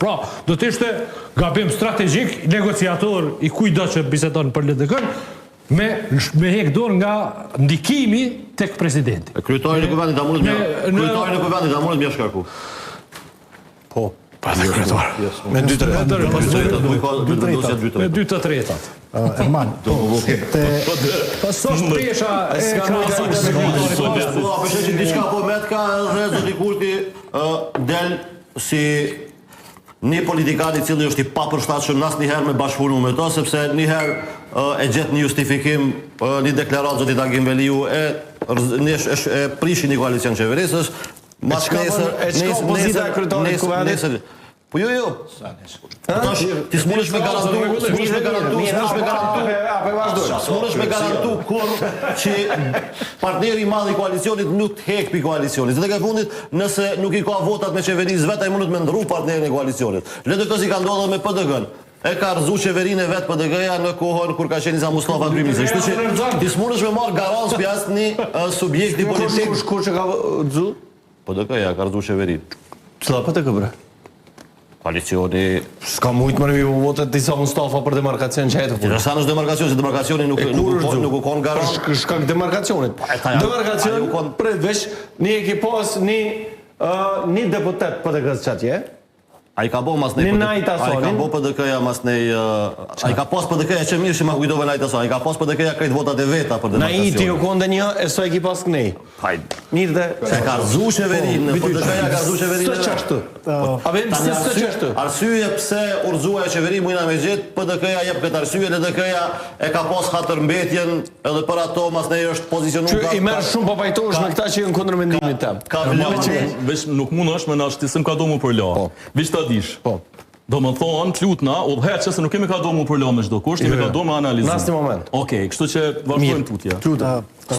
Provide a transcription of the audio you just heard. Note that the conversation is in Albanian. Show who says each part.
Speaker 1: Pra, do të ishte gabim strategjik, negociator i kujdo që bisedon për LDK-n, me hek dorë nga ndikimi tek presidenti.
Speaker 2: Kryetari në kuvendit Amurit mja shkarku.
Speaker 1: Po, pa dhe kryetar.
Speaker 3: Me
Speaker 1: 2-3.
Speaker 3: Erman,
Speaker 1: Pasosh pesha e
Speaker 2: Përshë që diçka po met ka dhe zoti Kurti del si një politikan i cili është i papërshtatshëm asnjëherë me bashkëpunu me to, sepse njëherë e gjet një justifikim, një deklaratë zoti Agim Veliu e prishin një koalicion qeverisës, mas nesër. Po jo. Ti s'mundesh me garantu kur që partneri i madh i koalicionit nuk hek pi koalicionit. Dhe ke fundit, nëse nuk i ka votat me qeverisë vet, ai mundet me ndrru partnerin e koalicionit. LDK si ka ndodhur me PDG-n. E ka rrezu qeverinë vet PDG-ja në kohën kur ka qenë Isa Mustafa kryeminist. Kështu që ti s'mundesh me marr garancë për asnjë subjekti politik.
Speaker 3: Kush e ka rrezu?
Speaker 2: PDG-ja ka rrezu qeverinë.
Speaker 3: Cila PDG bre?
Speaker 2: Koalicioni...
Speaker 3: S'ka mujtë më një votet Isa Mustafa për demarkacion që jetë.
Speaker 2: Sa në demarkacion, se demarkacioni nuk u konë garant.
Speaker 3: Shkak demarkacionit. Demarkacion për veç një ekipos, një deputet PDG-s qatje.
Speaker 2: A i ka bo mas nej... A i ka bo PDK-ja mas nej... A i ka pas PDK-ja që mirë që ma kujdove najtë aso. A i ka pas PDK-ja krejt votat e veta për demarkacion.
Speaker 3: Na i ti u konde një, e so e ki pas kënej.
Speaker 2: Hajde.
Speaker 3: Mirë dhe...
Speaker 2: Se ka rzu qeverinë, PDK-ja ka rzu qeverinë...
Speaker 3: Së qashtu. A vem se së qashtu.
Speaker 2: Arsye pse urzua e qeverinë mujna me gjithë, PDK-ja jep këtë arsye, LDK-ja e ka pas hatërmbetjen edhe për ato mas nej është pozicionu...
Speaker 3: Që i merë shumë papajtosh me këta që jënë kundër mendimit tem.
Speaker 4: Vesh nuk mund është me nashti se më ka do mu për la. Vesh ta dish. Do më thonë, t'lutna, udhëhet që se nuk kemi ka do mu për la me çdo kusht, kemi ka do me analizim.
Speaker 3: Në asnjë moment.
Speaker 4: Okej, kështu që vazhdojmë tutje.